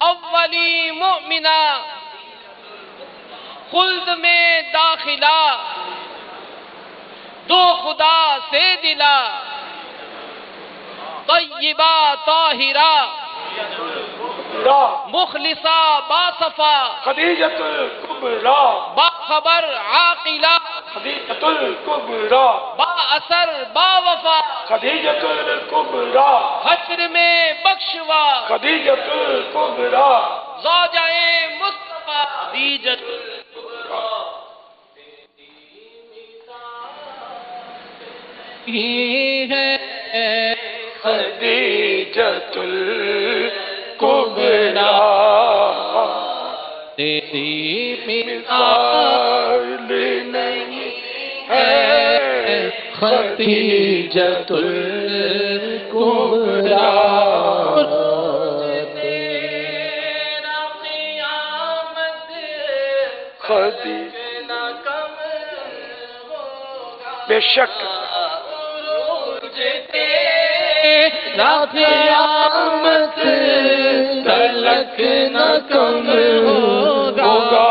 اولی مؤمنہ خلد میں داخلہ دو خدا سے دلا طیبہ طاہرہ مخلصہ باصفا خدیجۃ الکبریٰ باخبر عاقلہ خدیجۃ الکبریٰ با اثر با وفا خدیجۃ الکبریٰ حشر میں بخشوا خدیجۃ الکبریٰ زوجہ مصطفیٰ خدیجۃ ہے خدیجۃ الکبریٰ تیری مثال نہیں ہے خدیجۃ الکبریٰ تیرا قیامت خدیجہ نہ کم ہوگا بے شک تیرا قیامت تلک نہ کم ہوگا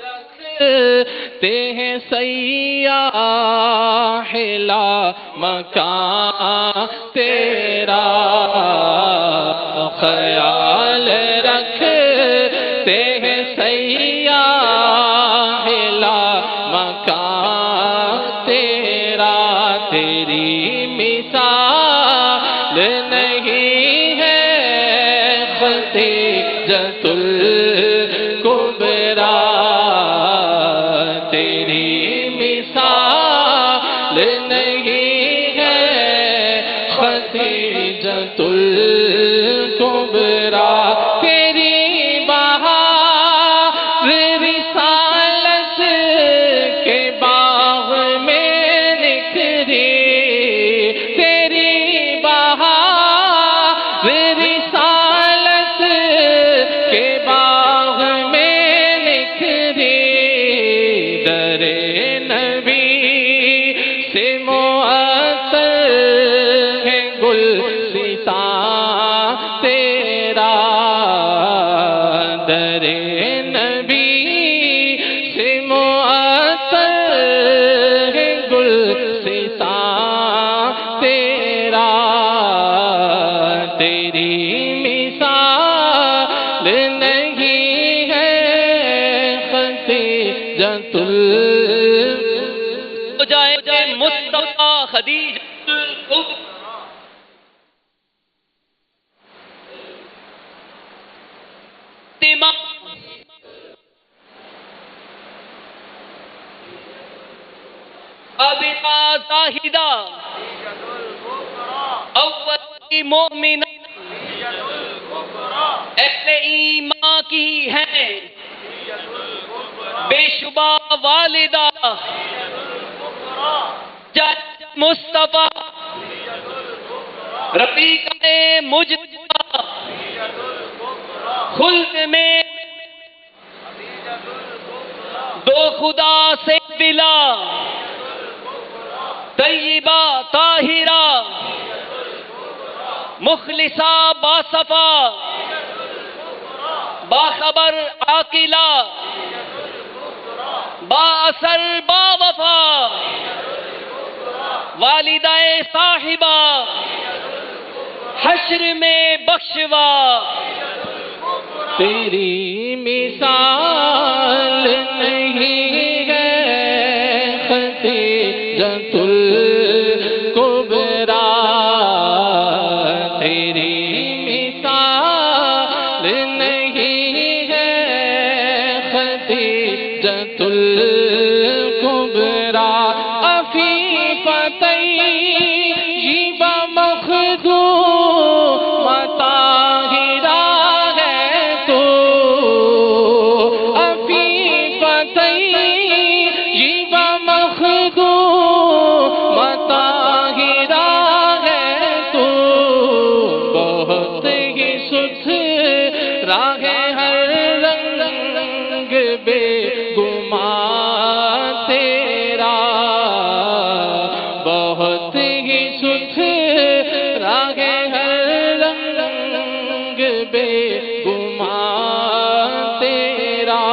رکھتے ہیں سیاح لا مکان تیرا خیال رکھتے ہیں سیاح لا مکان تیرا تیری مثال نہیں ہے خدیجۃ الکبریٰ تیری مثال نہیں ہے خدیجۃ الکبریٰ تیری بہار رسالت کے باغ میں نکھری تیری بہار رسالت کے باغ میں نکھری در نبی سے معطر ہے گلستان تیرا در نبی سے معطر ہے گلستان تیرا تیری مثال نہیں ہے خدیجۃ جائے مصطفیٰ خدیجۃ الکبریٰ ابقا زاہدہ اولی مومنہ اہل ایمان کی ہیں بے شبہ والدہ جج مصطفیٰ رفیقہ مجتبیٰ خلد میں دو خدا سے دلا طیبہ طاہرہ مخلصہ باصفا باخبر عاقلہ با اثر با وفا والدہ صاحبہ حشر میں بخشوا تیری مثال نہیں ہے خدیجۃ الکبریٰ تیری مثال نہیں ہے خدیجۃ الکبریٰ عفیفہ طیبہ مخدومہ طاہرہ ہے تو بے گمان تیرا،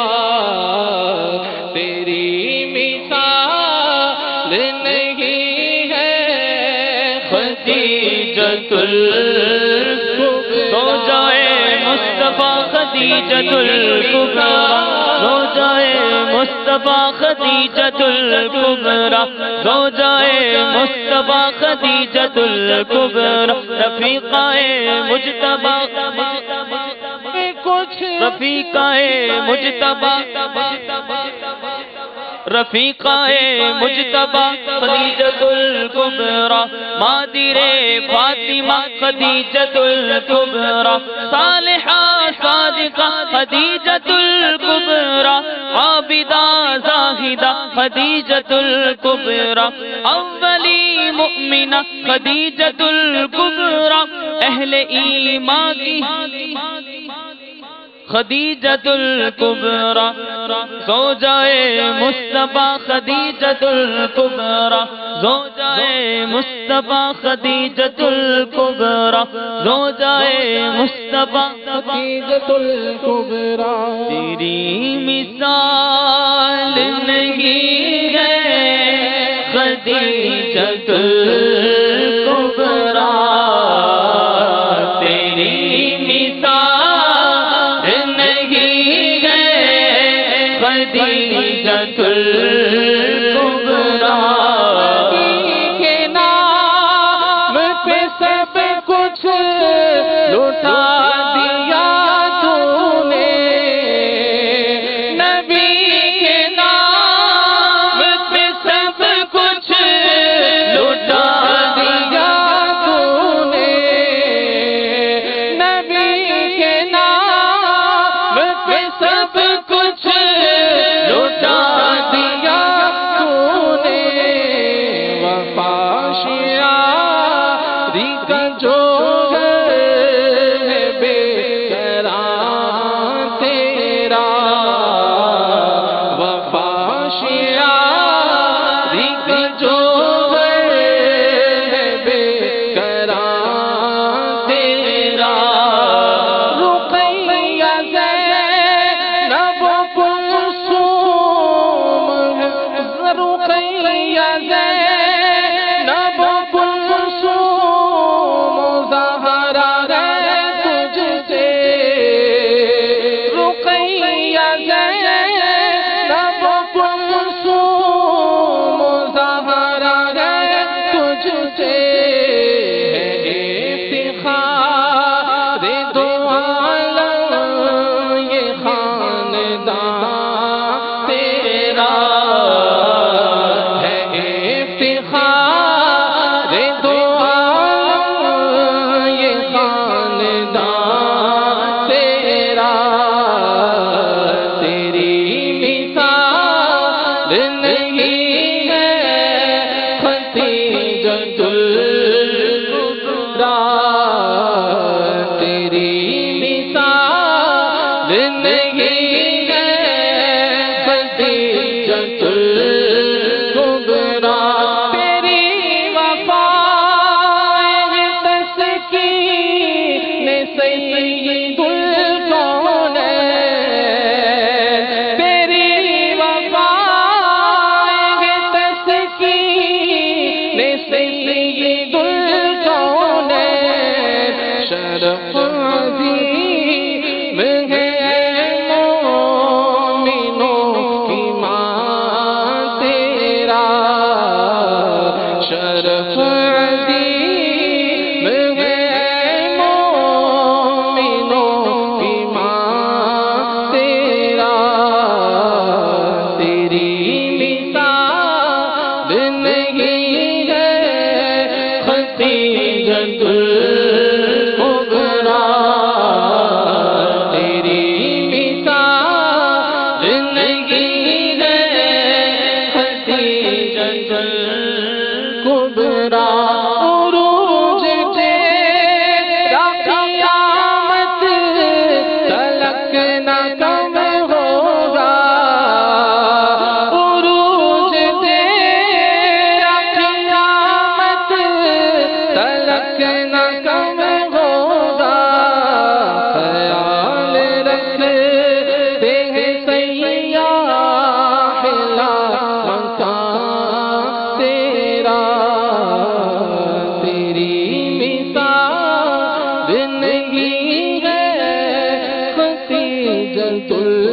تیری مثال نہیں ہے خدیجۃ زوجائے مصطفیٰ خدیجۃ الکبریٰ، زوجائے مصطفیٰ خدیجۃ الکبریٰ، زوجائے مصطفیٰ خدیجۃ الکبریٰ، رفیقائے مجتبیٰ کچھ رفیقائے مجتبیٰ، رفیقائے مجتبیٰ خدیجۃ الکبریٰ، مادر فاطمہ خدیجۃ الکبریٰ، صالحہ صادقہ خدیجۃ الکبریٰ، عابدہ زاہدہ خدیجۃ الکبریٰ، اولی مؤمنہ خدیجۃ الکبریٰ، اہل ایمان کی خدیجۃ الکبریٰ، زوجائے مصطفیٰ خدیجۃ الکبریٰ، زوجائے مصطفیٰ خدیجۃ الکبریٰ، زوجائے مصطفیٰ خدیجۃ الکبریٰ، تیری مثال نہیں ہے خدیجۃ الکبریٰ، تیری خدیجۃ الکبریٰ، کے نام پہ سب کچھ لٹا دیا تو نے، نبی کے نام پہ سب کچھ لٹا دیا تو نے، نبی کے نام پہ سب کچھ لٹا دیا تو نے، وفا شیعری کا جو ہے بے کران تیرا، وفا شیعری کا جو ہے بے کران تیرا، رقیہ زینب کلثوم ہے، رقیہ زینب کلثوم زہرا ہے تجھ سے، رقیہ زینب کلثوم زہرا ہے تجھ سے، ہے افتخار دو عالم یہ خاندان تیرا، ہے افتخار دو عالم یہ خاندان تیرا، تیری مثال نہیں ہے خدیجۃ الکبریٰ، تیری مثال نہیں ہے خدیجۃ الکبریٰ، تیری وفا تسکین سید الکونین، تیری وفا تسکین سید الکونین، شرف عظیم ہے مومنوں کی ماں تیرا، شرف عظیم ہے مومنوں کی ماں تیرا، تیری مثال نہیں ہے خدیجۃ الکبریٰ، تیری دل